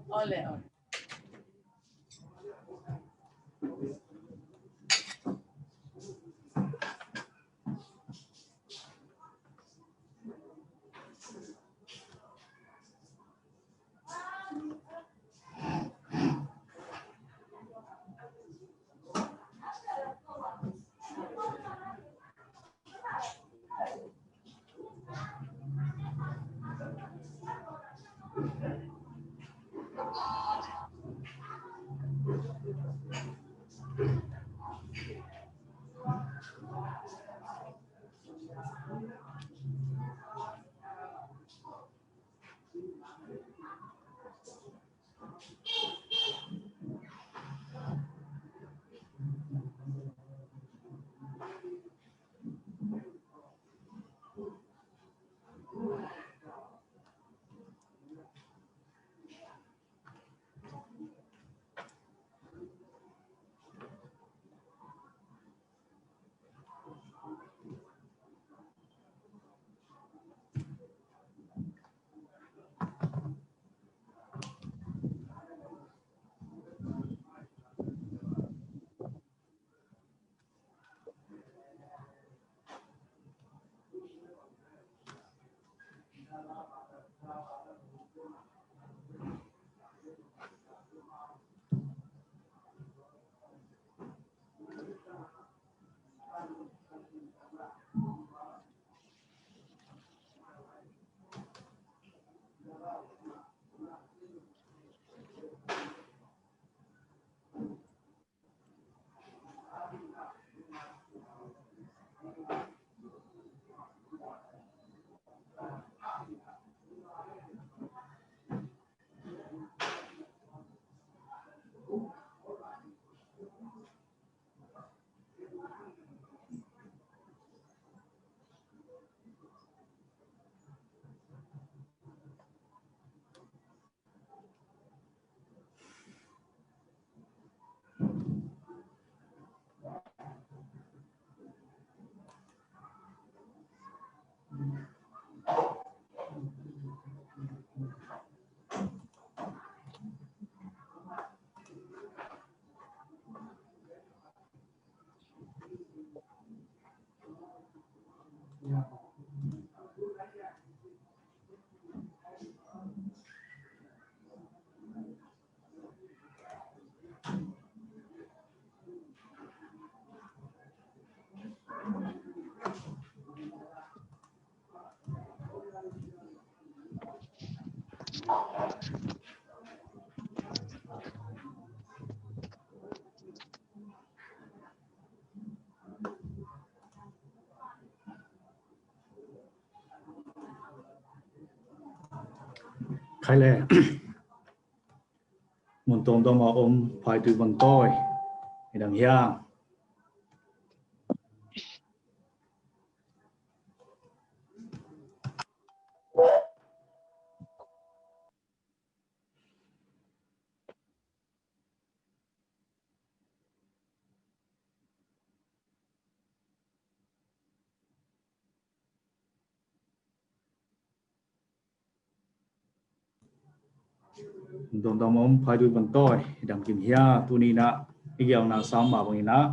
Ole. khai lệ một tôm tôm mà ôm phải từ bằng tôi thì đằng hiang tôm tôm ôm phải từ bằng tôi đằng kim hiang tu ni na igiao na sam ma bang na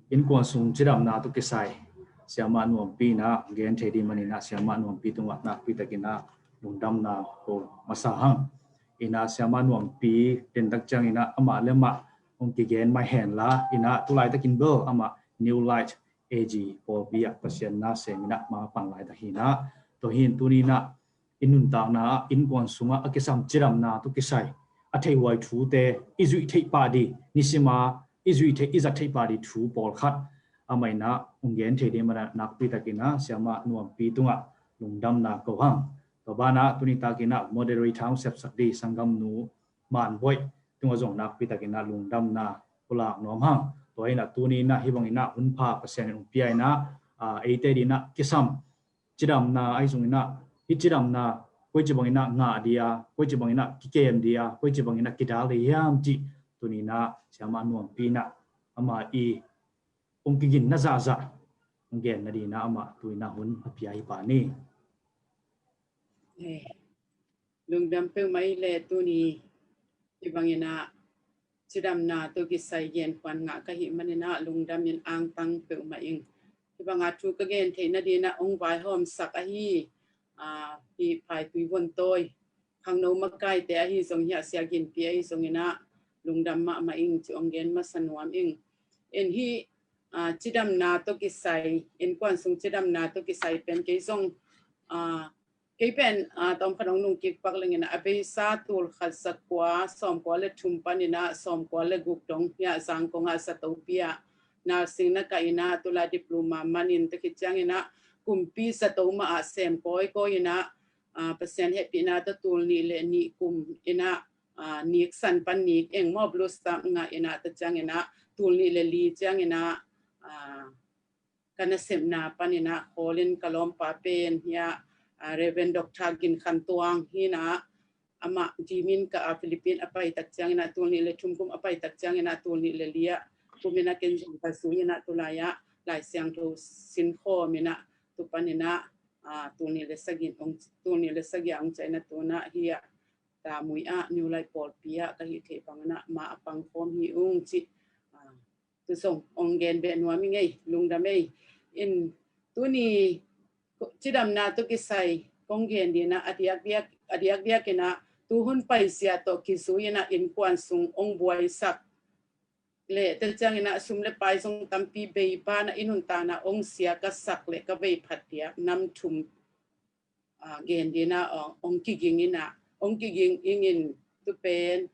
in quan sung chidam na tu kisai siama nuam pi na gen thedi mani na siama nuam pi tunga na pi takina lungdam na ko masahang ina siama nuam pi ten tak chang ina ama lema ong ki gen my hand la ina tulai takin bo ama new light ag or biak pasien na semina ma pang lai ta hina to hin tu ni na inun ta na in quan sunga akisam chidam na tu kisai athei wai thu te izui thei pa di nisima izui thei iza thei pa di thu pol khat amai na ungen thedi mana nak pi takina siama nuam pi tunga lungdam na ko hang to bana tunita kina moderate thang sep sakdi sangam nu man boy tunga jong nak pi takina lungdam na pula nom hang to ina tuni na hibang ina unpha percent ung pi na ate dina kisam chidam na ai jong ina hichidam na koi chibang ina nga dia koi chibang ina kikem dia koi chibang ina kidali yam ji tunina siama nuam pi na ama i ong kigin na za ngen na di na ama tuina hun apiai pa ni lungdam pe mai le tu ni ibangina chidamna to kisai yen kwan nga kahi manina lungdam yin ang tang pe maing ibanga tu ka gen theina dina ong vai hom sak a hi hi pai tui won toy khang no makai te a hi song hia sia gin pi a hi songina lungdam ma maing chi ong gen ma sanwam ing en hi chidam na to kisai en kwan sung chidam na to kisai pen ke song cái bên tông khăn ông nung kịch bắc lên na abe sa tul khát sát quá xóm quá le thum pan na xóm quá le gục dong ya sang công a sát tàu pia na sinh na cái na tula diploma manin te kitchang na kumpi sát tàu ma sem koi na percent happy na ta tul ni le ni kum ina ni san pan ni eng mo blus tam nga ina ta chang na tul ni le li chang na kana sem na pan ina holin kalom pa pen ya Reverend Dr. Gin Khantuang hina ama jimin ka Philippine apai takchang na tulni le thumkum apai takchang na tulni le lia kumina ken ka suina tulaya lai siang to sinho mina tupanina tulni le sagin ong tulni le sagyang chaina tuna hiya ta muia new lai pol pia ka hi the pangana ma apang khom hi ung chi tu song ongen be nuami ngei lungdamei in tuni chidam na to kisai konggen dina adiak dia kena tuhun paisia to kisuyina in kwan sung ong buai sak le terjang ina sumle pai sung tampi bei pa na inun ta na ong sia ka sak le ka bei phatia nam thum gen dina ong kiging ingin tu pen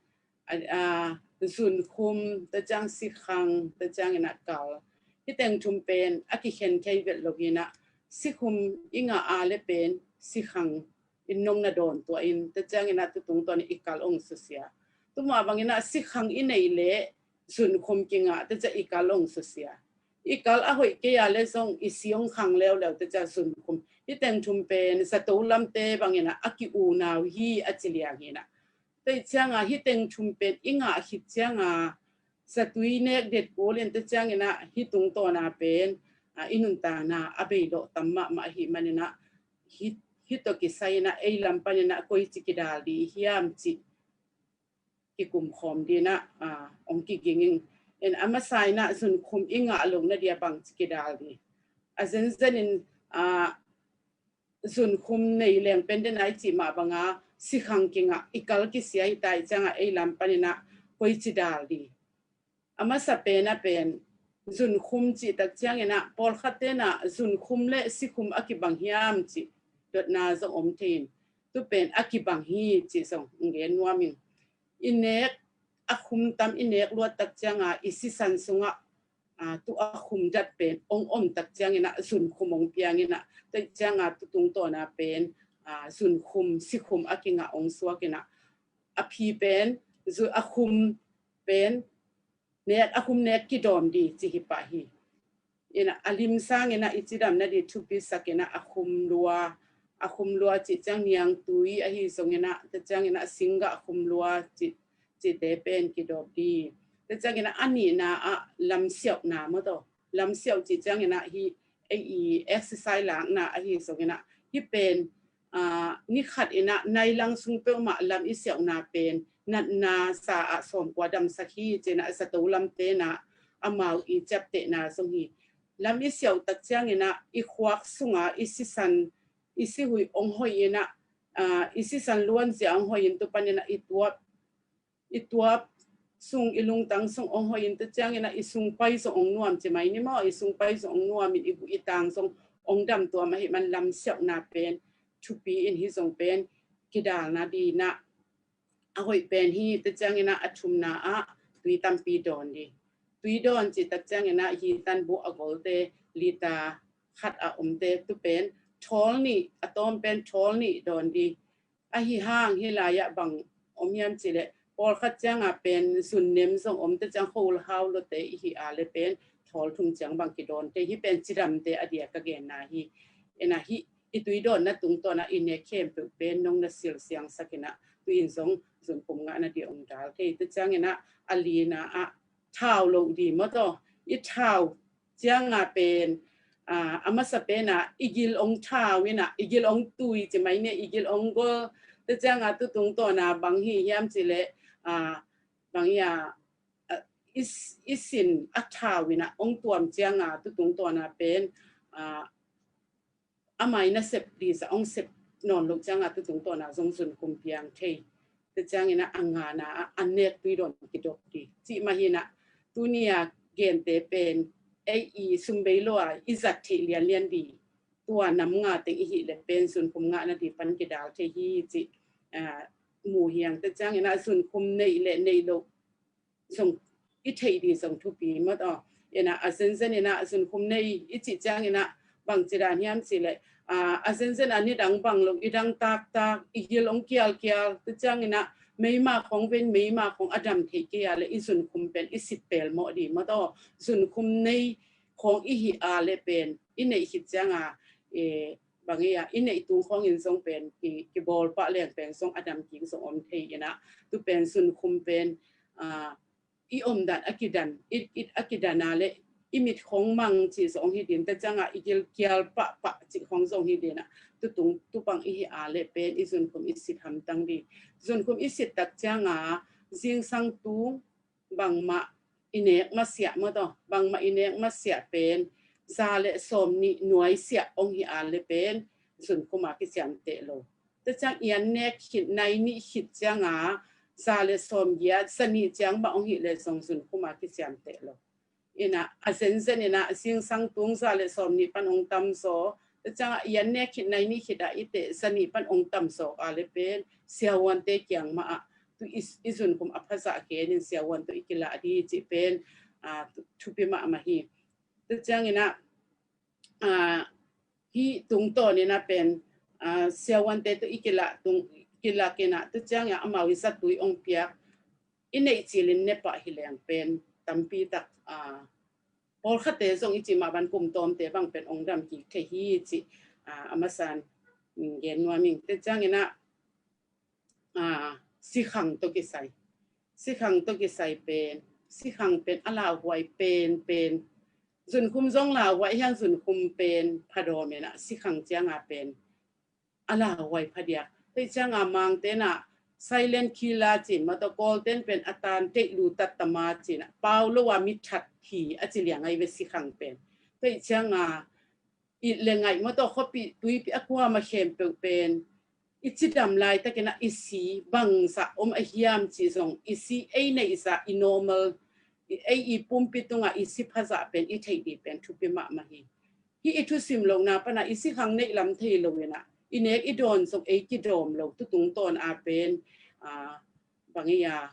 sun khum terjang sikhang terjang ina kal hiteng thum pen aki khen kai vet logina sikhum inga ale pen sikhang innong na don to in tajang ina tutung to ni ikal ong susia tuma bangina sikhang inei le sun khum kinga taja ikal ong susia ikal a hoi ke ya le song isiong khang lew taja sun khum iteng thum pen sa to lam te bangina aki u naw hi achilia hina te changa hiteng thum pen inga hi changa sa tuine det polen tajang ina hitung to na pen inun ta na abe lo tamma ma hi manina hito kisai na ei lampani na koi chikidal di hiam chi kikum khom di na ong kiging en amasai na sun khum inga along na dia bang chikidal di azen zanin sun khum nei leng penden ai chi ma banga sikhang kinga ikal ki siai tai changa ei lampani na koi chidal di amasa pena pen zun khum chi tak chiang ina pol khatena zun khum le sikhum akibang hiam chi dot na zo om tin tu pen akibang hi chi song ngen nuamin inek akhum tam inek lo tak chianga isi san sunga tu akhum dat pen ong om tak chiang ina zun khumong piang ina tak chianga tu tung to na pen zun khum sikhum akinga ong suakina aphi pen zu akhum pen net akum net kidom di chi hipa hi ina alim sang ina ichidam na di thupi sakena akum lua chi chang yang tui a hi songena ta chang ina singa akum lua chi te pen kidom di ta chang ina ani na lam siok na mo to lam siok chi chang ina hi ai exercise lang na a hi songena hi pen ni khat ina nai lang sung pe ma lam i siok na pen na sa som kwa dam sakhi chena sa tolam te na amau I chap te na song hi lam I siau tak chiang ina I khwak sunga isisan isi hui ong hoi ina isisan luan sia ong hoi to panina ituap sung ilung tang sung ong hoi to chiang ina isung pai so ong nuam che mai ni ma isung pai so ong nuam I bu itang song ong dam to ma hi man lam siau na pen chupi in hi song pen kidal na di na ahoi pen hi ta chang ina athum na tui tampi don di tui don chi ta chang ina hi tan bu agol te lita khat te tu pen thol ni atom pen thol ni don di a hi hang hi la ya bang yam chi le pol khat chang pen sun nem song te chang hol haw lo te hi le pen thol thum chang bang ki don te hi pen chiram te adia ka gen na hi ena hi itui don na tung to na ine khem pe pen nong na sil siang sakina tuin song zun kum nga na di ong dal ke te chang ina alina thau lo di mo to I thau chang pen amasa pena igil ong thau ina igil ong tui che mai ne igil ong go te chang tu tung to na bang hi yam chi le บางอย่างอิสินอัฐาวินะองตัวมเจียงตุตุงตัวน่ะเป็นไม่น่าเสพดีสองเสพนอนลูกจังตุตุงตัวน่ะทรงสุนคุมเพียงเทแต่จังนะอังงานะอันเนตตุยดอนกิดอกดีจิมาหินะตุเนียเกณฑ์เตเป็นซุมเบโลอิจัตทิเลียนดีตัวนำงาเตงอิหิเลเป็นสุนคุมงานาดีปันกิดาเทฮีจิหมู่เฮียงแต่จังนะสุนคุมในเลในโลกส่งอิเทดีส่งทุปีมาต่ออาเซนเซนสุนคุมในอิจิจังบางจิดานยามสิเลยอาเซนเซนอันนี้ดังบังลงอีดังตากอีเกลองเกียลแต่จังไม่มาของเป็นไม่มาของอดัมเทเกียเลยอิสุนคุมเป็นอิสิเปลโมดีมาต่อสุนคุมในของอิฮิอาเลเป็นอินในหิจังบางอย่างอินในตุงของอินทรงเป็นกิบอลปะเลียงเป็นทรงอดัมกิงทรงอมเทยนะตุเป็นสุนคุมเป็นอีอมดันอากิดันอิอากิดานาเลอิมิตของมังจีสองฮิดินแต่จังอีเกียลปะจีของสองฮิดินตุปังอิฮิอาเลเป็นอิสุนคุมอิสิทำตั้งดีสุนคุมอิสิตักจังจิงสังตุงบางมาอินเนกมาเสียมาต่อบางมาอินเนกมาเสียเป็นซาเลสมนิหน่วยเสียองฮิอาเลเป็นสุนคุมากิเสียมเตโลแต่จังยันเนกขิดในนิขิดจังซาเลสมเยียสนิจังบางองฮิเลสงสุนคุมากิเสียมเตโลอาเซนเซนสิงสังตุงซาเลสมนิปันองตัมโซแต่จังยันเนกขิดในนิขิดอิเตสนิปันองตัมโซอาเลเป็นเสียวันเตเกียงมาตุอิสุนคุมอภัสสะเกนิเสียวันตุอิกิลาดีจิเป็นทุปิมามาฮีแต่จังฮีตุงโตเป็นเสียวันเตตุอิกิลาตุงกิลาเกนะแต่จังอามาวิสัตตุยองเปียอินเนจิลินเนปะฮิเลงเป็นตัมปีตักพอขัดเตส่งอิจิมาบันกุมตอมเตบังเป็นองค์ดำกิเทฮีจิอามาสันเย็นว่ามิงแต่จังสิขังตกิไซเป็นสิขังเป็นอลาหวยเป็นส่วนคุมจงลาหวยยังส่วนคุมเป็นพะโดเมนะสิขังเจียงเป็นอลาหวยพะเดียแต่จังมังเตนะไซเลนคิลาจินมาตะโกลเตนเป็นอัตานเตลูตัตตมาจินะเปาโลวามิชัดผีอจิเลียงไอเวสิขังเป็นแต่จังอีเลงไงมาตะขปิตุยปิอความาเข็มเป็นอิจิดำลายตะเกนะอิสีบังสะอมอหิยามจีซงอิสีในอิสะอินอร์มัลอีปุ่มปิตุงอิสิภาษาเป็นอิเทดีเป็นทุปิมามาฮีอิทุสิมลงนาปนะอิสิขังในลำเทลงนะอิเนกอิดอนซงกิดอมลงตุตุงตอนเป็นบางอย่าง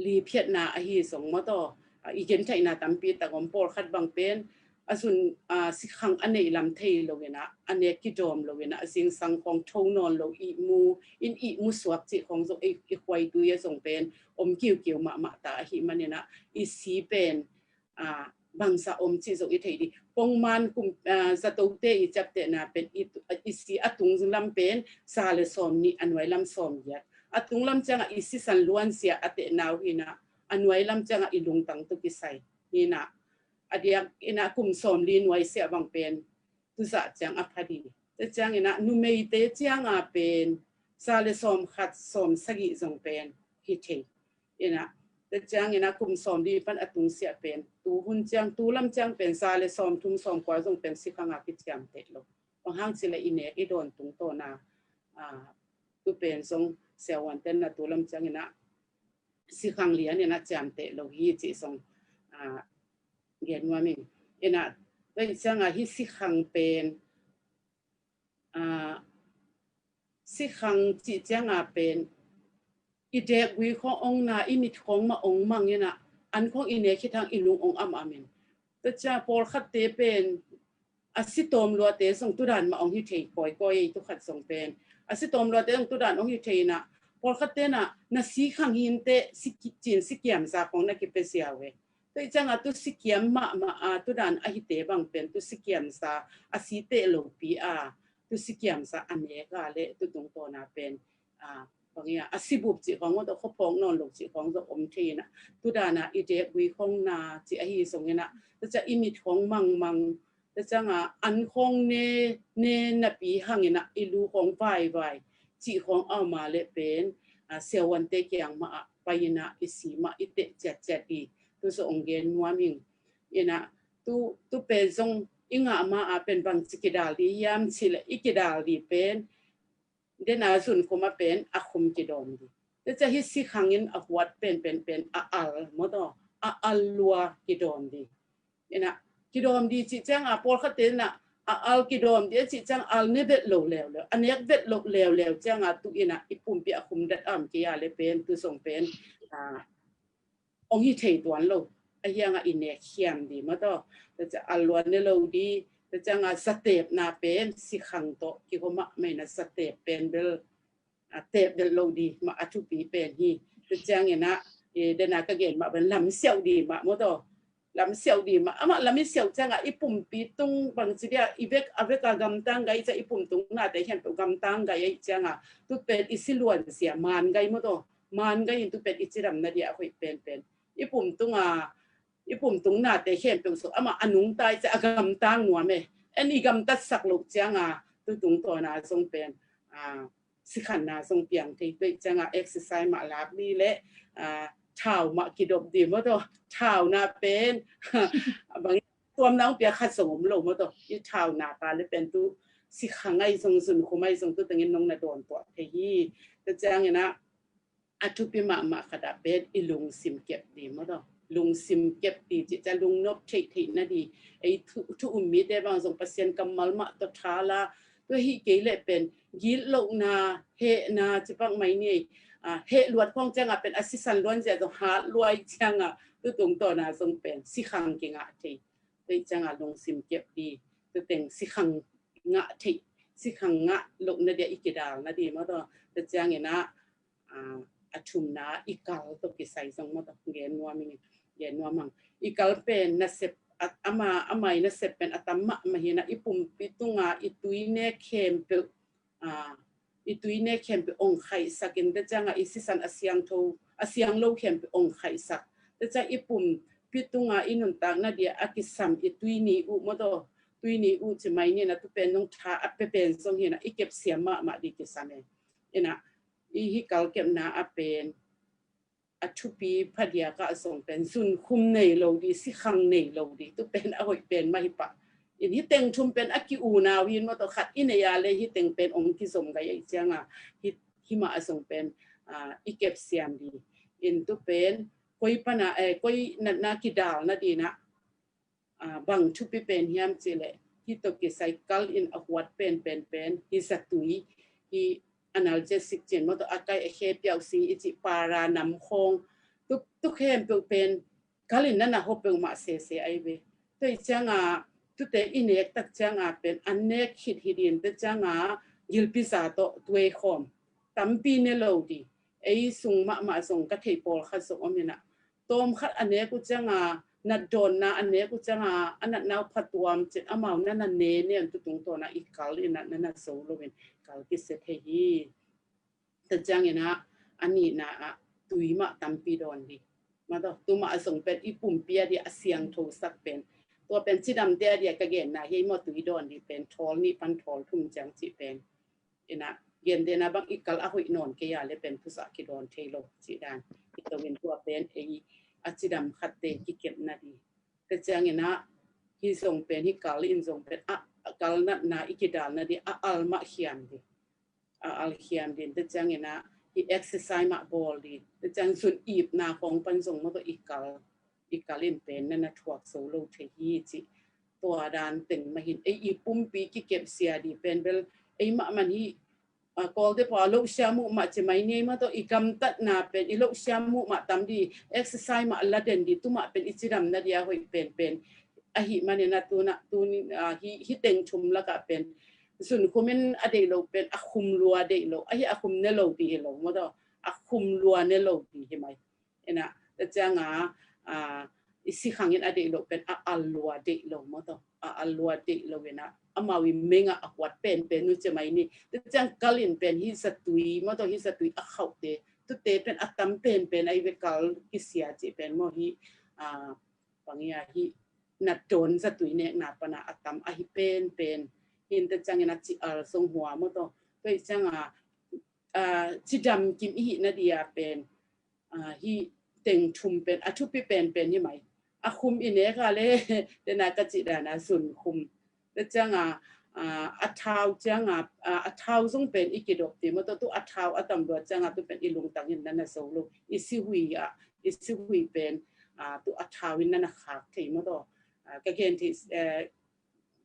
ลีเพียดนาอหิสงมาต่ออีเจนไทยนาตัมปีตะกอมปอลขัดบางเป็นสุนสิขังอันในลำเทลงนะอันเนกิดอมลงนะสิงสังของทงนอนลงอีมูสวกจิของส่งอีควายตุยส่งเป็นอมกิ้วมาตาหิมันนะอีสีเป็นบางสะอมจิส่งอีเทดีปงมันกุมสตูเตอีจับเตนะเป็นอีสีอตุงลำเป็นซาเลสอมนี่อันไว้ลำสอมยัดอตุงลำจังอีสีสันล้วนเสียอเตนาวหินะอันไว้ลำจังอีลุงตังตุกิไซนี่นะอดียกุมสอมลีนไว้เสียบางเป็นตุสะจังอภัดีแต่จังนุเมยเตจังเป็นซาเลสอมขัดสอมสกิจงเป็นฮิเทแต่จังกุมสอมลีปันอตุงเสียเป็นตูหุ่นจังตูลำจังเป็นซาเลสอมทุ่มสอมกว่าจงเป็นสิขังอาพิจามเตลบางห้างสิเลอินเนกโดนตุงโตนาตูเป็นทรงเสียวันเต้นตูลำจังสิขังเลียจามเตลฮีจิทรงเรียนว่ามิเป็นจังฮิสิขังเป็นสิขังจิจังเป็นอีเด็กวิขององนาอิมิตของมาองมังอันของอินเนคิดทางอิลุงองอามินแต่จะพอขัดเตเป็นอาศิตอมลัวเตส่งตุดานมาองฮิเทก้อยตุขัดส่งเป็นอาศิตอมลัวเตส่งตุดานองฮิเทนะพอขัดเตนะสิขังหินเตสิจินสิเกียมซาของนักเปเซียเวแต่จังตุสิเกียมมาตุดานอหิเตบังเป็นตุสิเกียมซาอาศิเตโลปีตุสิเกียมซาอันเนกาเลตุตรงตัวนาเป็นบางอย่างอาศิบุบจิของว่าตัวเขาพองนอนหลงจิของตัวอมทีนะตุดานะอีเด็กวิของนาจิอหิสงนะแต่จะอิมิตของมังแต่จังอันของเนนปีหังนะอิลูของไวจิของเอามาเลเป็น เสียวันเตกียงมาไปนะอิสีมาอิเตเจ็ดเจ็ดดีตุสองเกนนัวมิงนะตุเป็นทรงอิงามาเป็นบางสิกิดาลียามชิลอิกิดาลีเป็นเดนาสุนคุมาเป็นอาคุมกิดอมดีแต่จะฮิสิขังอินอวัดเป็นอัลมดอัลลัวกิดอมดีนะกิดอมดีจิจังปอลขัดเตนะอัลกิดอมดีจิจังอัลเนเวตโลเลวอันนี้เวตโลเลวจังตุกินะอิปุ่มเปียคุมดัดอัมกิยาเลเป็นตุส่งเป็นองค์ที่เทตัวโลไอ้ยังอินเนเขียมดีมาต่อแต่จะอัลลัวเนโลดีแต่จะงาสเตปนาเป็นสิขังโตกิโกมะไม่นะสเตปเป็นเบลเตปเดลโลดีมาอัตุปีเป็นฮีแต่จะงนะเดนากเกนมาเป็นลำเสียวดีมามาต่อลำเสียวดีมาลำเสียวจังอีปุ่มปีตุงบางทีเดียอีเวกกำตังไงจะอีปุ่มตุงน่าแต่เห็นเป็นกำตังไงจังตุเป็นอิสิลวนเสียมันไงมาต่อมันไงตุเป็นอิจิรัมนาเดียคุยเป็นอีปุ่มตุงอีปุ่มตุงน่าแต่เห็นเป็นสุอนุงตายจะกำตังหัวเมอันนี้กำตัดสักลูกจังตุงตัวน่าทรงเป็นสิขันน่าทรงเปียงที่ด้วยจังexercise มาลาบนี่แหละชาวมากิดบดีมาตัวชาวนาเป็นบางตัวน้องเปียขัดสมลงมาตัวยี่ชาวนาปลาเลยเป็นตู้สิขังไงทรงสุนคุไม่ทรงตู้ตั้งเงินน้องนาโดนตัวเฮีแต่จังเงี้ยนะอัตุปิมาขดาเป็นอีลุงซิมเก็บดีมาตัวลุงซิมเก็บดีจิจะลุงนบเทน่ะดีไอ้ทุอุมิได้บางทรงเปอร์เซ็นต์กำมัลมาตัวทาลาตัวฮีเกลเป็นยิลงนาเฮนาจิปังไม่เนี่ยเฮลวดของจังเป็นอสิสันล้วนจะต้องหาลวยจังตัวตรงตัวน่ะทรงเป็นสิขังเก่งที่ตัวจังลงซิมเก็บดีตัวแต่งสิขังงะที่สิขังงะลงนาเดียอีกดาลนาดีมาตัวตัวจังเงี้ยนะชุมนาอีกาลตัวกิไซทรงมาตัวเงี้ยนัวมิเงี้ยนัวมังอีกาลเป็นนัสเซปอามานัสเซปเป็นอัตมะมาเห็นนะอีปุ่มปิตุงอีตุยเนเข้มเปitu ini kempe ong khaisa kin de janga isisan asyang lo kempe ong khaisa de ja ipum pitunga inun tak na dia akisam itu ini modo tuini chimai ni na tu pen nong tha ape pen song hina ikep siama ma di kisame ina I hi kal kem na apen atupi phadia ka song pen sun khum nei lo di si khang nei lo di tu pen a hoi pen ma hi pa in hi teng thum pen aki u na win mo to khat in ya le hi teng pen ong ki som ga ye changa hi ma asong pen ikep siam di in tu pen koi pana koi na ki dal na di na bang thu pi pen hiam chile hi to ki cycle in awat pen hi satui hi analgesic chen mo to akai he piao si ichi para nam khong tu khem pen kalin na ho pe ma se ai be to changa tu te inek tak changa pen anek hit hidin te changa gilpi sa to twe khom tampi ne lo di ei sung ma sung ka thei pol kha so omina tom khat ane ku changa na don na ane ku changa anat naw phatwam chet amau na ne ne tu tung to na ikal ina na so lo wen kal ki se the hi te changena ani na tuima tampi don di ma to tu ma sung pet I pum pia di asyang tho sak penตัวเป็นสีดำเดียเดียกระเกนนะเฮมอตุยดอนดีเป็นทอลนี่ปันทอลทุ่มจังจีเป็นนะเย็นเดนะบางอีกกัลอาหุยนอนเกียเลยเป็นผู้สักกิดอนเทโลจีดานอีตัวเป็นตัวเป็นอาจีดำขัดเตกิเก็บนาดีแต่จังนะฮิส่งเป็นฮิกัลอินส่งเป็นกัลนัดนาอีกิดานนาดีอัลมาเขียมดีอัลเขียมดีแต่จังนะฮิเอ็กซ์ไซส์มาบอลดีแต่จังสุดอีบนาของปันส่งมาตัวอีกกัลอินเป็นนั่นนะทวกโซโลเทฮีจิตัวดานตึงมาเห็นอีปุ่มปีกิเก็บเสียดีเป็นเบลมามันฮีกอลเดพอโลกเสียมุมาจะไม่เนี่ยมาตัวอีกำตัดนาเป็นโลกเสียมุมาตามดีเอ็กซ์ไซส์มาละเด่นดีตุมาเป็นอิจิดำนาเดียหอยเป็นหิมันเนี่ยนะตัวฮิเต็งชุมละก็เป็นส่วนคุมันอเดโลเป็นคุมลัวเดโลคุมเนโลดีโลมาตัวคุมลัวเนโลดีใช่ไหมนะแต่จังสิขังยันอเดโลเป็นอัลลัวเดโลมาตัวอัลลัวเดโลเวนะมาวิเมงอวัดเป็นนู่นจะไม่นี่แต่จังกลินเป็นฮิสตุยมาตัวฮิสตุยเขาเตตุเตเป็นตัมเป็นไอเวกัลกิเสียจีเป็นมอฮิบางอย่างฮินัดโจนสตุยเนี่ยนับปนะตัมฮิเป็นหินแต่จังยันจิทรงหัวมาตัวไปจัง จิดำกิมอีนาเดียเป็นฮีเต็งชุมเป็นทุปิเป็นยังไงคุมอินเนค่ะเลยเดนากจิดานะสุนคุมแล้วจังเท้าจังเท้าทรงเป็นอีกิดอกตีมันตัวเท้าตำรวจจังตัวเป็นอีลุงตังยินนั่นนะโซลูอีซิหุยเป็นตัวเท้าวินนั่นนะค่ะที่มันตัวก็เกณฑ์ที่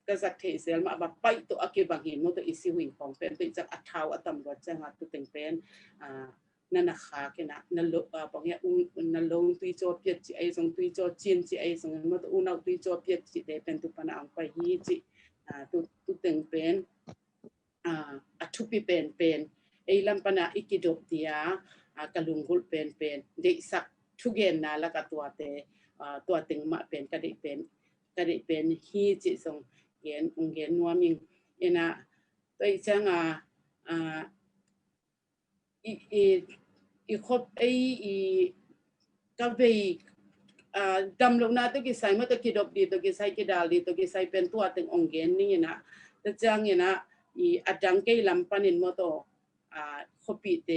ก็สักเทเซลมาแบบไปตัวอากิบังหินมันตัวอีซิหุยของเป็นตัวจากเท้าตำรวจจังตัวเป็นนั่นนะคะแค่นั้นนั่นบางอย่างนั่นลงตุยโจเปียจีไอส่งตุยโจจีนจีไอส่งมันตัวเอาตุยโจเปียจีเดเป็นตัวปนอังไปฮีจีตัวตึงเป็นทุปิเป็นไอ้ลำปนาอิกิดบเดียกะลุงกุลเป็นเด็กสักทุกเย็นนะแล้วก็ตัวตึงมาเป็นกระดิเป็นฮีจิส่งเย็นนัวมิงเอ็นะตัวอีจังอีคบกับไปดำลงหน้าตัวกิไซมาตัวกิดบดีตัวกิไซกิดาลีตัวกิไซเป็นตัวตึงองเกนนี่นะแต่จังเนี่ยนะอดังเกยลำปันินมโตคบปีเต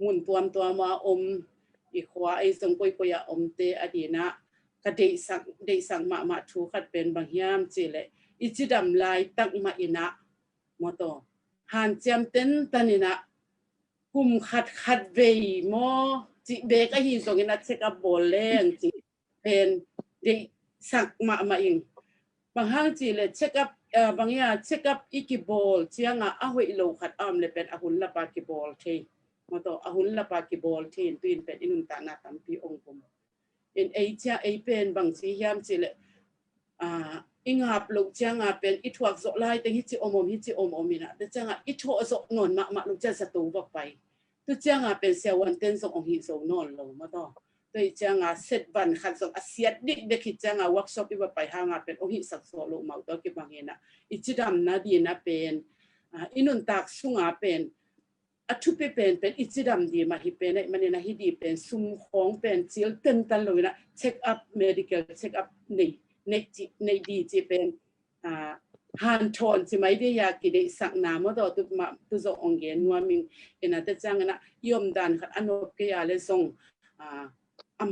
มุนตัวมาขวาสงปอยอมเตอดีนะก็ได้สั่งมาถูขัดเป็นบางยามเจเลจิดำลายตั้งมาอินะมโตหันจำเต็นตันินะกุมขัดเวย์มอจิเบกฮีส่งอินะเช็คอัพบอลเล่งจิเป็นได้สั่งมาอิงบางห้างจีเลยเช็คอัพบางอย่างเช็คอัพอีกิบอลเชียงหุยโลขัดเลยเป็นหุ่นละปากิบอลเทมโตหุ่นละปากิบอลเทนตุนเป็นอินุนตานาตัมปีองกุมเป็นบางสียามจีเลยอิงหับลูกจังเป็นอิทวกโซไลแต่ฮิจิอมมินะแต่จังอิทวโซนนมาลูกจะสตูบอกไปตัวจังเป็นเซวันเต็นส่งองฮิโซนนลงมาต่อตัวจังเซตบันขัดส่งเสียดดิเด็กจังเวิร์กช็อปอีกไปหางเป็นองฮิสักโซลงมาตัวเก็บบางเห็นอิจิดำนาดีนะเป็นอินุนตักสุงเป็นทุปิเป็นอิจิดำดีมาฮิเป็นมันนะฮิดีเป็นซุ่มของเป็นจิลเต็นตันเลยนะเช็คอัพเมดิคอลเช็คอัพในดีจีเป็นฮันทอนใช่ไหมได้ยากิได้สักน้ำมาต่อตัวจะองเงินว่ามิงแต่จังนะยอมดันขัดอนุกยาเลยส่ง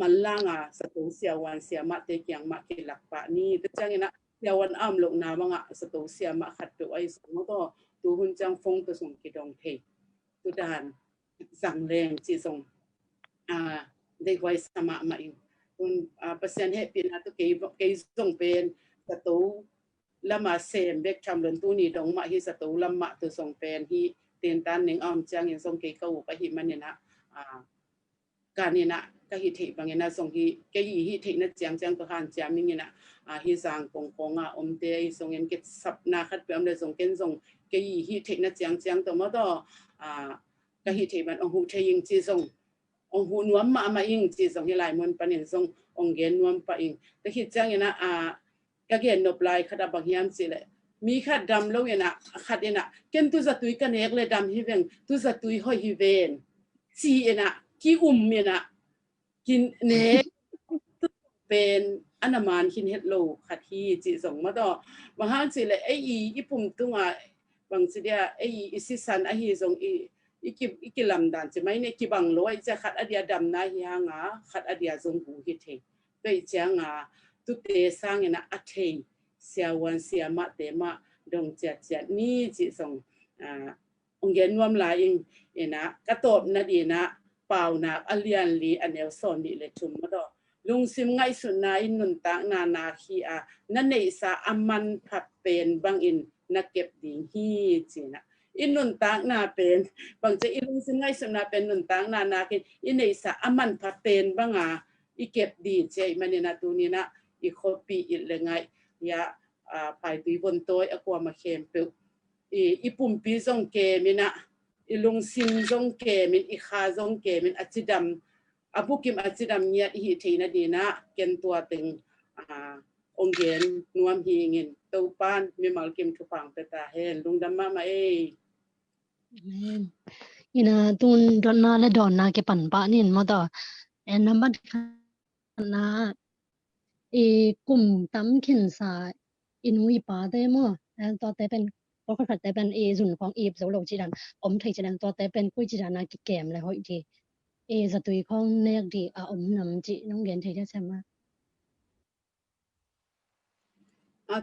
มันล่างสตูเสียวันเสียมาเตกียงมาเกลักปะนี่แต่จังนะเสียวันลงน้ำว่าสตูเสียมาขัดตัวไอ้ส่งมาต่อตัวหุ่นจังฟงตัวส่งกิดองเทตัวด่านสั่งแรงจีส่งได้ไว้สมามาอิงคุณเปอร์เซ็นต์ให้เป็นตัวเกยส่งเป็นสตูละมาเซมเบกทำเรื่องตัวนี้ดงมาที่สตูละมาตัวส่งเป็นที่เตียนตันหนึ่งจังยังส่งเกยกู้ไปที่มันเนี่ยนะการเนี่ยนะก็ฮิตบางเนี่ยนะส่งที่เกยฮิตนะจังตัวหันจามิเนี่ยนะฮิสังกงเตยส่งเงินเก็บสับนาคัดไปเลยส่งเงินส่งเกยฮิตนะจังตัวมาต่อก็ฮิตมันหูเทยิงจีส่งหูนวมมาอิงจีส่งให้หลายมันปนินส่งองเกนนวมปะอิงแต่ฮิตจังเนี่ยนะก็เกินนบลายขัดบางยามสิเลยมีขัดดำแล้วเนี่ยนะขัดเนี่ยนะเกินตุสตุยกันเอกเลยดำฮิเวงตุสตุยหอยฮิเวนซีเนี่ยกี่เนี่ยนะกินเนกเป็นอันมานคินเฮ็ดโลขัดที่จีส่งมาต่อบางห้างสิเลยอีปุ่มตัวบางสิเดียอิสิสันฮีส่งอีกิลำดันใช่ไหมเนี่ยกิบังลอยจะขัดอเดียดำนะฮิฮางขัดอเดียส่งหูฮิเทโดยเจ้างตุเตสังนะอัฐิเสียวันเสียมาเตมาดงเจียนี่จิส่งองเงินรวมหลายนะกระตบนะดีนะเปล่านะอเลียนลีอันเอลซอนดีเลยชุมมาดอลุงซิมไงสุนายนุนตางนาคีนั่นในสาอามันผัดเป็นบางนักเก็บดิ่งฮีจีนะนุนตางนาเป็นบางจะลุงซิมไงสุนาเป็นนุนตางนาคินในสาอามันผัดเป็นบางอีเก็บดีเจมันเนี่ยนะตัวนี้นะอีโคปีอีเลยไงยาไปตีบนโต๊ะอกว่ามาเข้มปุ๊บอีปุ่มปีจงเกมินะอีลุงซิมจงเกมินอีขาจงเกมินอัจดำบุกิมอัจดำเนี่ยอีทีนะดีนะเกณฑ์ตัวตึงองเกนนวมฮีเงินตัวปานมีมาลกิมทุฟังเปตาเฮนลุงดำมาอินะตุนดอนนาและดอนนาเกปันปะนี่มาต่อนับบัดนะกลุ่มตั้มขินสาอินุยปาเตมอต่อแต่เป็น ก็ขัดแต่เป็นส่วนของสาวโลกจีดันไทยจีดันตัวแต่เป็นกุ้ยจีดันกิเกมเลยหอยดีจะตุยของเนกดีนำจีน้องเรียนไทยได้ใช่ไหม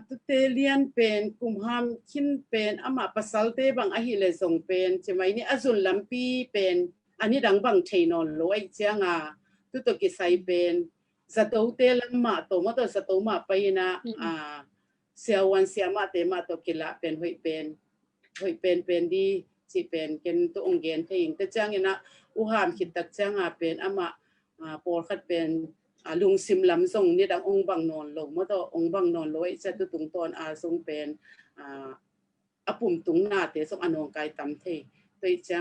ตุเตเลียนเป็นกุมหามขินเป็นปัสสัลเตบังอหิเลส่งเป็นใช่ไหมนี่อสุนลัมปีเป็นอันนี้ดังบังเทนอนลอยเจียงตุตกิไซเป็นสตูเตลัมมาตัวมาตัวสตูมาไปนะเสียวันเสียมาเตมาตัวกิละเป็นหอยเป็นดีจีเป็นเกณฑ์ตัวองเกณฑ์เทียงแต่เจียงนะอุหามคิดตักเจียงเป็นปอขัดเป็นลุงซิมลำส่งนี่ดังองบังนอนลงเมื่อตัวองบังนอนลอยจะตุตุงตอนส่งเป็นปุ่มตุงนาเตส่งอนงกายตำเทตัวเจ้า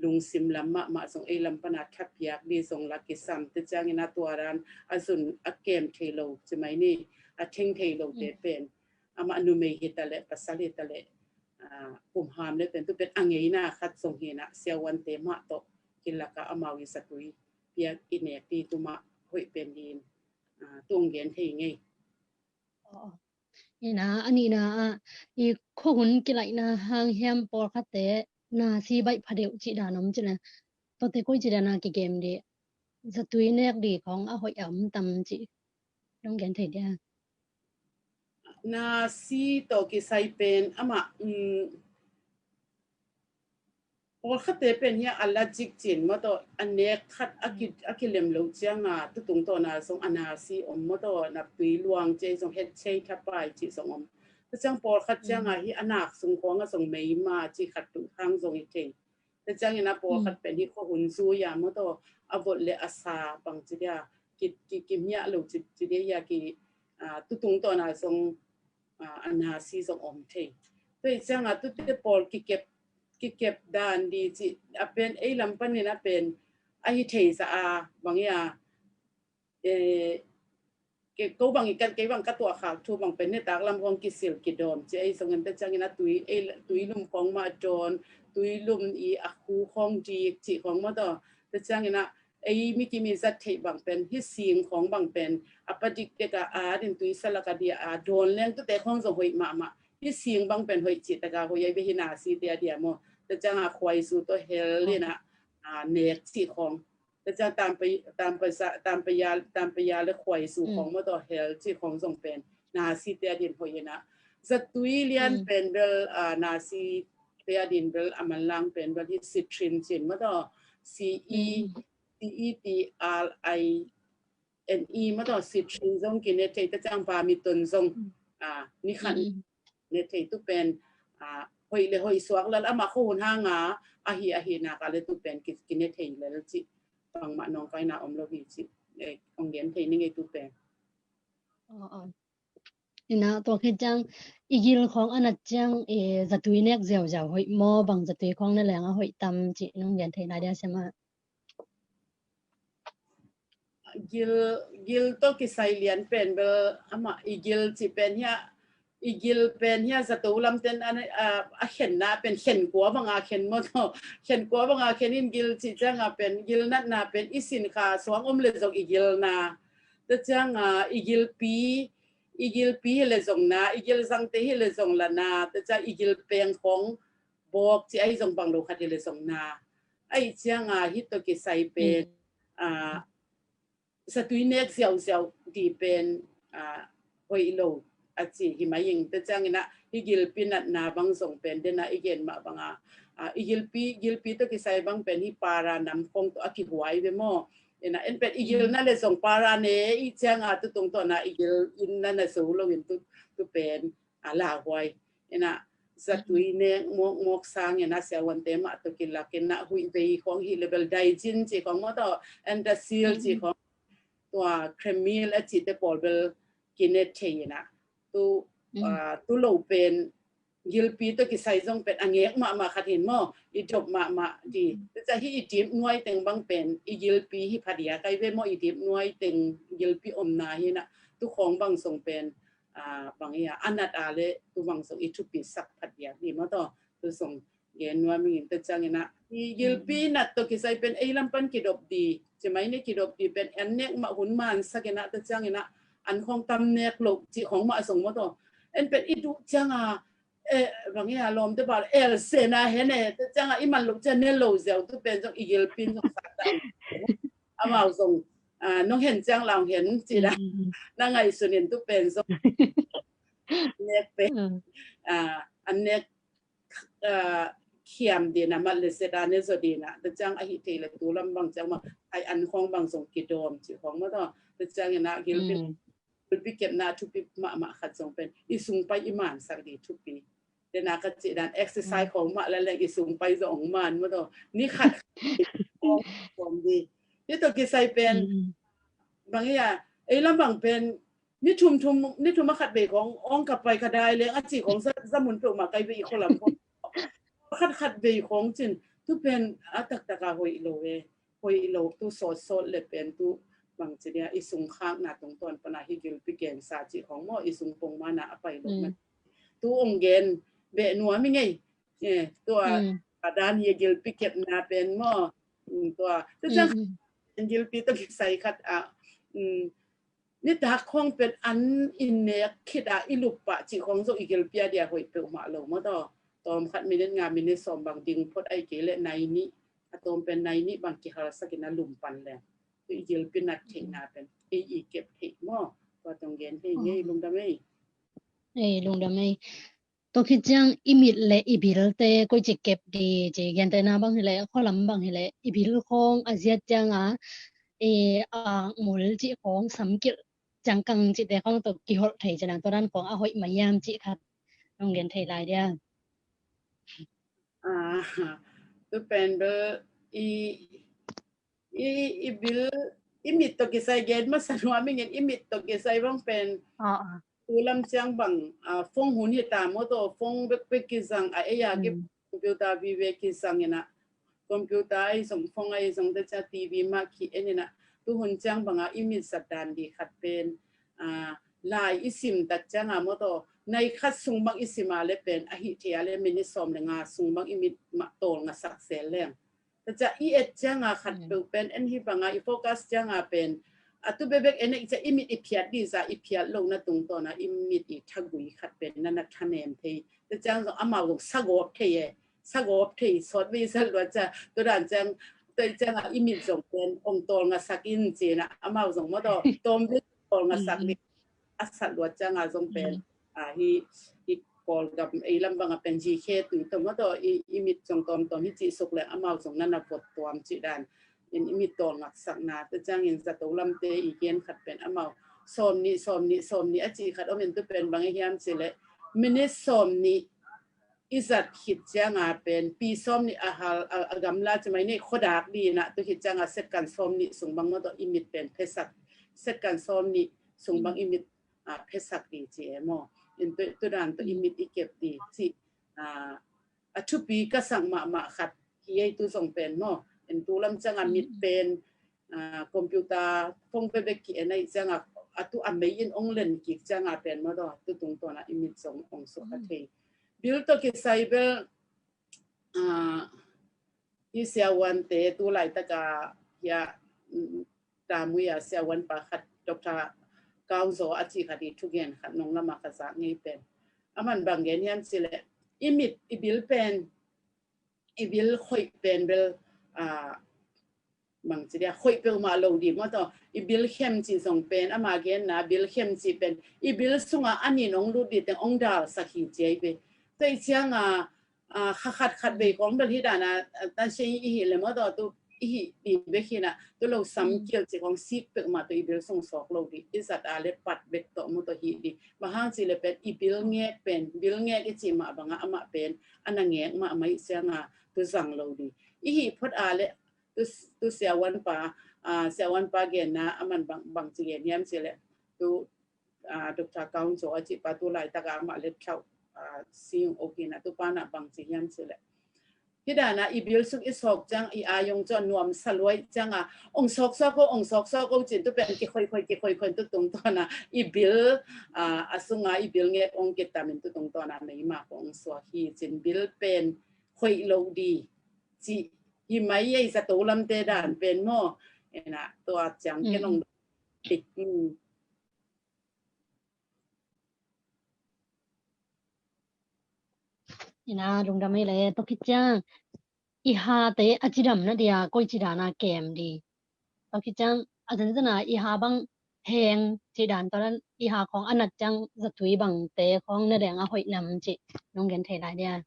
ลุงซิมลำมาส่งลำปนัดขับยากดีส่งลักกิสัมตัวเจ้านะตัวรันส่วนเกมเทโลใช่ไหมนี่เทงเทโลเตเป็นอนุเมหิตะเลปัสสาลิตะเลปุ่มหามเลยเป็นตัวเป็นอังเงน่าคัดส่งเฮนะเสียวันเตมาโตกินละกะมาวิสตุยเปียกอินเนตีตุมาหอยเป็นดินตรงเย็นที่ไงนี่นะอันนี้นะคนกี่ไรนะหางแฮมปอคัตเตนะสีใบพัดเดียวจีดานมจีนะตัวเตกุยจีดานากิเกมดีจะตุยเนกดีของหอยตำจีน้องเรียนไทยได้นาซีโตกิไซเป็นโอ้ขัดเตเป็นเนี่ยอัลลัจิกจินมาตัวอันเนี้ยขัดอากิเลมโลเจียงตุตุงตัวน่ะส่งอนาซีมาตัวนับปีลวงเจส่งเฮ็ดเชยทับไปจีส่งแต่จังปอขัดเจียงที่อนาคส่งของส่งไม่มาจีขัดตุทางส่งอีกทีแต่จังเนี่ยนะปอขัดเป็นที่ข้อหุ่นซูยามาตัวอวดเลอาซาบางจีเดียกิมเนี่ยโลจีเดียยากิตุตุงตัวน่ะส่งอนาซีส่งทีแต่จังตุเตปอลกิเก็บด้านดีจิเป็นลำปันนี่นะเป็นเทสบางอย่างเก็บางอีกกันเก็บบางกัตัวขาวทูบางเป็นเนี่ยตากลำของกิสิลกิดอมจะส่งเงินแต่จังนะตุยลุ่มของมาจอนตุยลุ่มคูของจีจิของมาต่อแต่จังนะมิกิมิซัดเทบางเป็นฮิสิงของบางเป็นปฏิกิริยาดินตุยสลักเดียโดนเลี้ยงตัวแต่ของส่งหอยมาฮิสิงบางเป็นหอยจิตตะกาหอยไปหินาซีเดียโมแต่จังควายสู่ตัวเฮลเลยนะเนกสิของแต่จังตามไปยาและควายสู่ของมาตัวเฮลสิของส่งเป็นนาซีเตียดินหอยนะสัตุยเลียนเป็นเบลนาซีเตียดินเบลมันลังเป็นเบลที่ซิตรินจินมาตัว CETRINE มาตัวซิตรินส่งกินเนตแต่จังพามีตนส่งนี่ขันเนตตุเป็นหอยเลยหอยสวกแล้วมาคู่ห้างฮีนากาเลยตุเป็นกินเนทเแล้วจิฟังมาน้องไกนาโลวิจิองเดียนเทนี่ไงตุเป็นนี่นะตัวคือจังอีกิลของอนัดจังจะตุยเนกเจียวหอยมอบางจะตุยของนั่นแหละหอยตำจิน้องเรียนไทยได้ใช่ไหมกิลตัวกิไซเลียนเป็นเบออีกิลจิเป็นเนี่ยอีกิลเป็นเนี่ยสตูลำเต็นเข็นนะเป็นเข็นกัวบางเข็นมดเข็นกัวบางเข็นอินกิลจิจังเป็นกิลนัดนาเป็นอิสินคาสวงเลยส่งอีกิลนาแต่จังอีกิลปีเลยส่งนาอีกิลสังเตหิเลยส่งละนาแต่จังอีกิลเป็นของบอกที่ส่งบังโลคัดเลยส่งนาจังฮิตโตกิไซเป็นสตูเนกเสียวดีเป็นหอยโลอาจีหิมายิงแต่จังนะอีกิลปีนัดนาบังส่งเป็นเดนะอีเกนมาบังอีกิลปีตัวกิไซบังเป็นฮิปารานำคงตัวอคิหวยเบโมนะเป็นอีกิลนั่นเลยส่งปาราเนอีจังตุตรงตัวนะอีกิลอินนั่นน่ะสูลวินตุเป็นลาหวยนะสตุยเนมกสร้างนะเสียวันเตมาตุกิลลักนะหุยเบยของฮิเลเบลไดจินจีของมอตแอนดาซิลจีของตัวเครมิลและจีเตปอลเบลกินเนตเทนะตุโลเป็นยิลปีตัวกิไซซงเป็นอังเงกมาขัดเห็นมั้งอีจบมาดีแต่จะที่อีจิบน่วยเต็งบังเป็นอียิลปีที่พัดยาใกล้เวมั้งอีจิบน่วยเต็งยิลปีอมนาเห็นนะทุกของบังส่งเป็นบางอย่างอันนัดอาเลตุบังส่งอีทุปีสักพัดยาดีมั้งต่อตัวส่งเย็นว่ามีแต่จังเงี้ยนะยิลปีนัดตัวกิไซเป็นลำปันกิดบดีใช่ไหมเนี่ยกิดบดีเป็นอันเนกมาหุ่นมันสักเงี้ยนะแต่จังเงี้ยนะอันของตำเนกหลบจีของมาส่งมั้งต่อเป็นอีดูจัง บางอย่างลมจะบอกเซนาเห็นเนี่ยจังอีมันลุกจะเนี่ยโลเซลตัวเป็นจังอีเกลปินจังสัตว์เอามาส่งน้องเห็นจังเราเห็นจีนะนั่งไงส่วนเห็นตัวเป็นส่งเนี่ยเป็นอันเนี้ยเขียมดีนะมันเลยเสดานเนี่ยสุดดีนะแต่จังไอฮิตเลยตัวลำบางจังมาไออันของบางส่งกิโดมจีของมาต้องแต่จังอย่างนะเกลปินปีเก็บนาทุกปีมาขัดส่งเป็นอีสูงไปอีหมานสักดีทุกปีเดี๋ยวนาก็จะดันเอ็กซ์ไซส์ของมาแล้วแหละอีสูงไปสองมันมาต่อนี่ขัดของดีนี่ตัวกิไซเป็นบางอย่างลำบางเป็นนี่ทุ่มมาขัดเบของอ้องกับไปก็ได้เลยอาจีของสมุนเปลือกมาไกลไปอีกคนละคนขัดเบของจินทุกเป็นตะกาหอยโลเวหอยโลตัวสดเลยเป็นตัวบางทีเนี่ยอีสุงข้างหน้าตรงต้นปนาฮิกิลปิเกนซาจิของหม้ออีสุงปงมาหน้าไปลงมันตัวองเกนเบนัวไม่ไงตัวด้านฮิกิลปิเกนหน้าเป็นหม้อตัวจะจังฮิกิลปิต้องใส่ขัดนี่ตาคงเป็นอันอินเนกคิดอิลุปปะจิของโซฮิกิลปิอาเดียหอยเปลมาลงมาต่อตอมขัดมีเนื้องานมีเนื้อสมบางดิงพดไอเกลในนี้ตอมเป็นในนี้บางกิฮาร์สักินาลุมปันแหละอีเจลเป็นนัดเทงนาเป็นอีเก็บเทงหม้อก็ต้องเกณฑ์ให้เงี้ยลุงดำไม่ลุงดำไม่ตัวคิดจังอิมิดและอีบิลเต้ก็จะเก็บดีจะยันแต่นาบางทีเลยข้อลำบางทีเลยอีบิลของอาเซียจังหมุลจีของสัมกิจจังกังจิแต่ของตัวกิฮอร์ไทยจะนั่งตัวนั้นของหอยมายามจิครับโรงเรียนไทยลายเดียตัวเป็นเบอร์อีบิลอิมิตตกิไซเกตมาสันว่าไม่เงินอิมิตตกิไซบ้างเป็นตัวลำเชียงบังฟงหุ่นหิตามโตฟงเบกกิซังอยากเก็บคอมพิวเตอร์วิเวกิซังนะคอมพิวเตอร์ไอส่งฟงไอส่งแต่จะทีวีมาขีนี่นะตัวหุ่นเชียงบังอิมิตสัตดานดีขัดเป็นลายอิสิมตัดจังโตในคัดส่งบังอิสิมาเลเป็นหิตยาเลมินิสอมเลงาส่งบังอิมิตมาโตงาสักเซลเลงแต่จะจังขัดเป็นที่บางโฟกัสจังเป็นตัวเบกจะอิมิตพิจดีจะพิจลงนะตรงตัวนะอิมิตทักกุยขัดเป็นนั่นนักทันเองที่แต่จังอามาลงสักอบที่สดวิสัยว่าจะตัวนั้นจังอิมิตส่งเป็นองค์ตัวงาสักอินจีนะอามาส่งมาตัวตมดิตัวงาสักนี่อาศัยว่าจังส่งเป็นที่กอลกับลำบากเป็นจีเคตุตัวมาตัวอิมิตส่งตัวที่จีสุกเลยอามาส่งนั่นนับตัวจีดันอิมิตตัวงักสักนาแต่จังยังจะตัวลำเตอีเกียนขัดเป็นอามาสมนี้อาจีขัดเอาเป็นตัวเป็นบางอย่างสิเลยมินิสมนี้อิสัดขิดจังเป็นปีสมนี้อากำลังจะไม่เนี่ยขดากดีนะตัวขิดจังเสร็จกันสมนี้ส่งบางมาตัวอิมิตเป็นเพศักเสร็จกันสมนี้ส่งบางอิมิตเพศักดีเจมอตัวนั้นตัวอิมิตอีเก็บดีสิทุกปีก็สั่งมาขัดที่ให้ตัวส่งเป็นมอตัวลำจังมิดเป็นคอมพิวเตอร์ฟงไปเบกกี้ในจังตัวไม่ยินองเล่นกิจจังเป็นมาตัวตรงตัวนั้นอิมิตส่งองสุขเทบิลตัวกิไซเบลที่เสียวันเตตัวไหลตะกายาตามุยเสียวันปะขัดดร.ก้าวโซอาชีพดีทุกอย่างขัดน้องละมาภาษาเงี้ยเป็นมันบางอย่างยันสิเลยอิมิตอิบิลเป็นอิบิลคอยเป็นเบลบางทีเดียวคอยเป็นมาโลดีมาต่ออิบิลเข้มจีส่งเป็นมาเกนนะบิลเข้มจีเป็นอิบิลส่งอันนี้น้องดูดีแต่องดาลสักทีเจไปแต่เชียงขัดเบของเบลที่ดานะแต่เชียงอีเห็นมาต่อตัวอีดีเบกินะตัวเราสัมเกี่ยวจีของซีเป็นมาตัวอิบิลส่งสอกโลดีอิสัตอาเลปัดเบกต่อมาตัวฮีดีบางครั้งจีเลเป็นอิบิลเงี้ยเป็นบิลเงี้ยที่จีมาบางมาเป็นอันนั้นเงี้ยมาไม่เชียงตัวสั่งโลดีอีพอดอาเลตัวเสียวันปาเกนนะมันบางจีเนียมสิเลยตัวดร.ก้าวโจอาจิปาตัวไหลตะกามาเล็บเช่าซิงโอเคนะตัวปานะบางจีเนียมสิเลยที่ด้านนะอีบิลสุกอีสอกจังอีอายงจอนนวมสลวยจังองซอกก็จินตัวเป็นกี่ค่อยตัวตรงตัวนะอีบิลสุงอีบิลเงี้ยองเกตามินตัวตรงตัวนะไม่มาของสวาฮีจินบิลเป็นค่อยโลดีจียี่ไม่ยัยสตูลำเตดานเป็นโม่นะตัวจังแค่ลงติด ina lung dam le to kichang I ha te achiram na dia koi chidana kem di to kichang adan na I ha bang heng chidan toran I ha khong anat chang zatui bang te khong na deng a hoi nam chi nong gen thei lai dia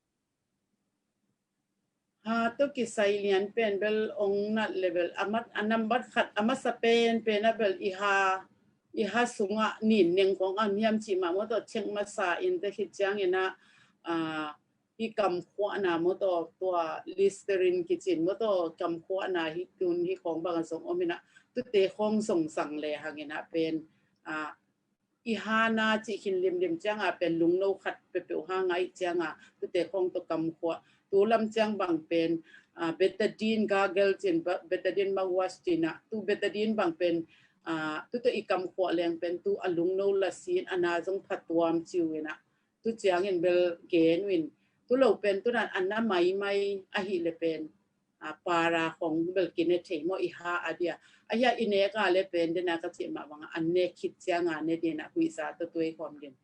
to kisay lian pen bel ong na level amat anambat khat amat sa pen penabel iha sunga nin neng kong an yam chi ma mo to cheng ma sa in te hichang ina hi kam khwa na mo to tua listerin kitchen mo to kam khwa na hi tun hi khong bang song omina tu te khong song sang le hangina pen iha na chi hin lim lim chang pen lung no khat pe pe ha ngai chang tu te khong to kam khwa tu lam chang bang pen betadine gargle chin betadine mouthwash tina tu betadine bang pen tu to ikam khwa leng pen tu alung no la sin ana jong phatwam chiwina tu chiang in bel gen win tu lo pen tu nan anna mai a hi le pen para khong bel kine thei mo iha adia aya ineka le pen de na ka chi ma wang anne khit chiang ne de na hui sa to toi khom din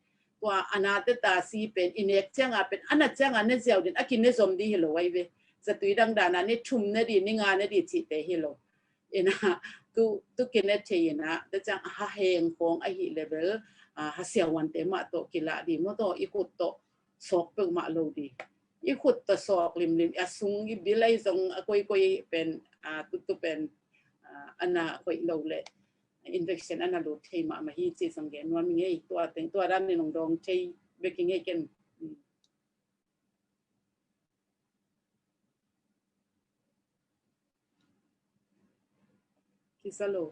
tua anate ta si pen inek chiang pen ana chiang ne jiao din akin ne zom di hilo wai ve za tui dang dana ne thum ne di ni nga ne di chi te hilo ina tu kine thei na ta chang ha heng khong a hi level ha sia wan te ma to kila di mo to ikut to sok pe ma lo di ikut to sok lim lim asung i bilai zong koi pen tu pen ana koi lo le infection ana lo thei ma hi chi sang gen wa mi ngei to teng to ran ni nong dong thei beking ngei ken kisalo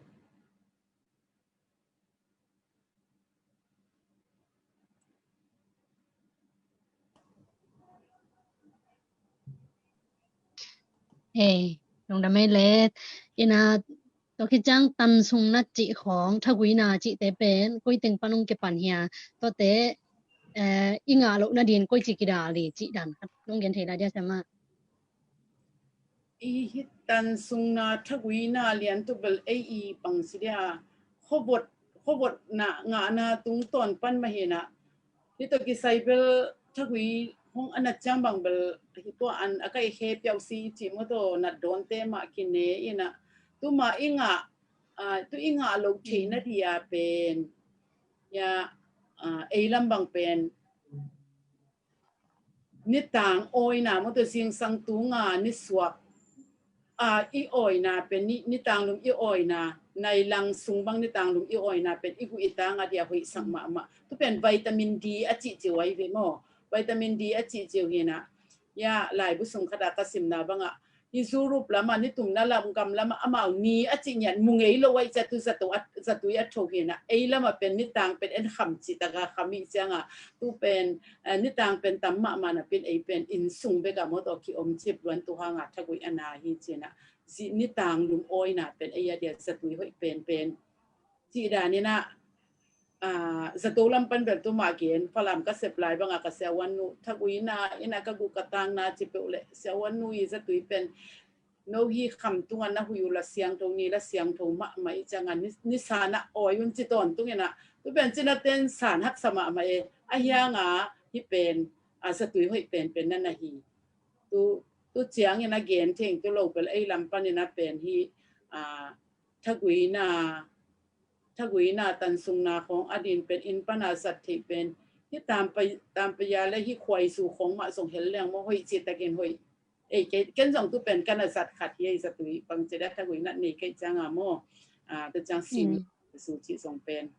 lung dam le ina to kichang tan sung na chi khong thagui na chi te pen koi teng panung ke pan hia to te inga lo na din koi chi kida li chi dan nong gen thei lai dia sama i hitan sung na thagui na lian tu bel ai pang sidia khobot na nga na tung ton pan ma he na hi to ki cyber thagui hong ana chang bang bel hi to an akai he piao si chi mo to na don te ma ki ne ina tu ma inga tu inga lo the na dia pen ya ei lam bang pen ni tang oi na mo to sing sang tu nga ni swak i oi na pen ni tang lum i oi na nai lang sung bang ni tang lum i oi na pen igu itang a dia hui sang ma tu pen vitamin D a chi chi wai ve mo vitamin D a chi chi hina ya lai bu sung khada ka sim na banga i zurup lama ni tum na lam kam lama amau ni a chi nyan mungei lo wai chatu zatu ya tho hina ei lama pen ni tang pen en kham chi ta ga khami changa tu pen ni tang pen tam ma na pen ei pen in sung be ga mo to ki om chip wan tu ha nga thagui ana hi chena si ni tang lum oi na pen ei ya dia zatu hoi pen chi da ni na zato lam pan bel tu ma gen phalam ka supply banga ka sewan nu thagui na ina ka gu ka tang na chi pe le sewan nu i zatu pen no hi kham tunga na huyu la siang to ni la siang to ma mai changa ni sana oyun chi ton tungena tu ben china ten san hak sama ma e a hianga hi pen sa tui hoi pen na na hi tu chiang ina gen theng tu lo pel ei lam pan ina pen hi thagui na tan sung na khong adin pen in pana sat thi pen hi tam pa ya le hi khwai su khong ma song hel leng mo hoi chi ta gen hoi ken jong tu pen kan sat khat ye sa tui pang che da thagui na ni ke changa mo ta chang sim su chi song pen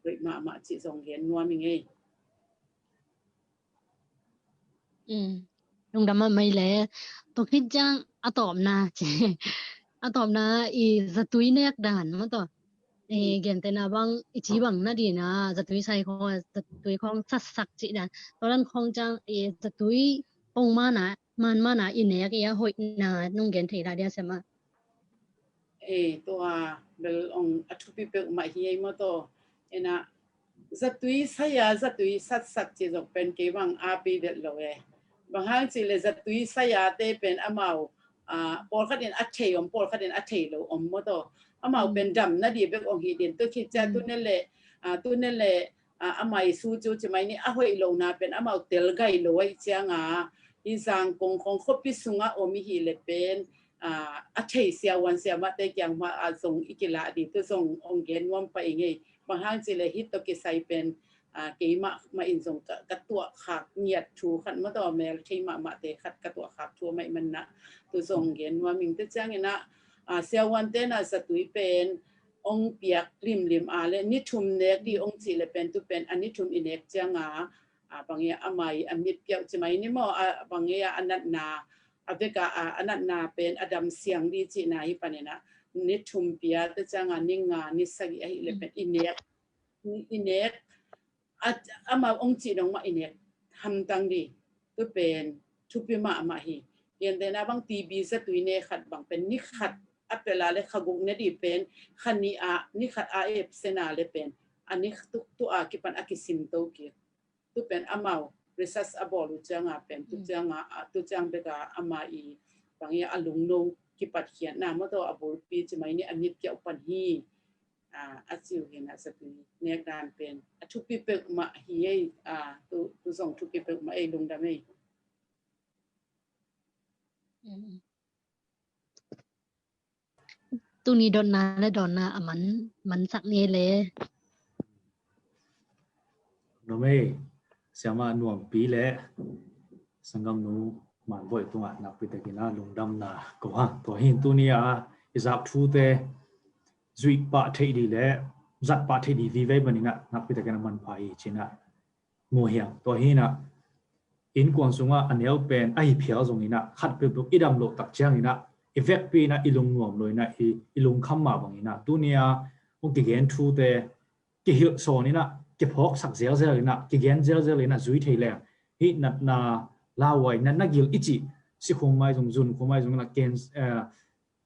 roi ma chi song gen nuam mi ngei nong dam mai le to kichang atom na che atom na I zatui nek dan mo to gen te na bang chi bang na di na zatui sai kho zatui khong sat sak chi dan to ran khong chang zatui ong ma na man ma na in nek ya hoi na nong gen thei la dia sama to bel ong athupi pe ma hi mo to ena zatui saya zatui sat chi jok pen ke bang api de lo bang hang chi le zatui saya te pen amau por khatin a thei om por khatin a thei lo om mo to amau pen dam na di bek ong hi din to khi cha tu ne le amai su chu chimai ni a hoi lo na pen amau tel gai loi chianga i zang kong kong khopi sunga omi hi le pen a thei sia wan sia ma te kyang ma a zong ikila di tu zong ong gen wam pa inge bang hang chi le hit to ki sai pen ke ma in zong ka tua khak niat thu khan ma to mel thei ma te khat ka tua khak thu mai man na tu zong gen wa ming te chang ina sia wan te na sa tui pen ong piak lim ale ni thum nek di ong chi le pen tu pen ani thum inek changa bangya amai amit piau chimai ni mo bangya anat na aveka anat na pen adam siang di chi na hi panena ni thum pia te changa ninga ni sagi ai le pen inek ama ong chi dong ma inek ham tang di tu pen thupi ma hi yen de na bang tb za tuine khat bang pen ni khat apela le khagong ne di pen khani ni khat ep sena le pen ani tu ki pan akisim to ki tu pen amau research abol changa pen tu chang beka ama I bangya alung no ki pat khian na ma to abol pi chimai ni amit kya upan hi achiu hena sapi nek dan pen thu pi pe ma hi tu song thu pi pe ma ei lung da mei tu ni don na le don na man sak ni le no me siama nuam pi le sangam nu man boy tunga nak pitakina lungdam na ko ha to hin tu ni izap thu te zui pa thei di le zat pa thei di vi ve maninga nak pitakina man phai china mo hiam to hina in kwang sunga anel pen ai phiao zong ina khat pe bu idam lo tak chang ina effect pi na ilung nuam loina ilung kham ma bang ina tu nia ong ki gen thu te ki hil so ni na ki phok sak zel zel ina ki gen zel ina zui thei le hi nat na la wai na gil ichi si khom mai jong jun khom mai jong na ken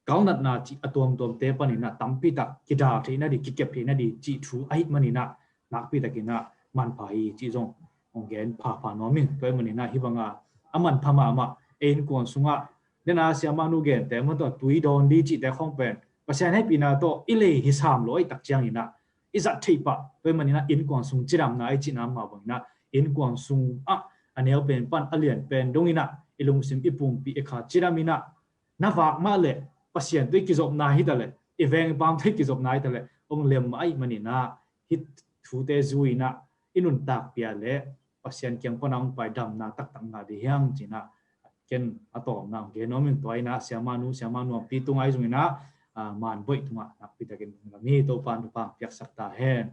kau nat na chi atom te pani na tampi tak ki da thei na di ki kep thei na di chi thu ai mani na nak pi takina man phai chi jong ong gen pha no min toy mani na hibanga aman phama ma en kon sunga dena siama nu gen te mo to tui don di chi te khong pen pasyan hai pina to ile hi sam loi tak chang ina iza theipa toy mani na in kon sung chiram na ai chi na ma bang na in kon sung anel pen pan alien pen dongina ilung sim ipum pi ekha chiramina na wak ma le pasyan toi ki job na hi dale eveng pam thei ki job na hi dale ong lem ai mani na hit thu te zuina inun tak pia le pasyan kyang panang pai dam na tak na de hyang china ken atom na ge nomin toina siama nu pi tungai jungina man boi tunga nak pi takin mi to pan pa pyak sakta hen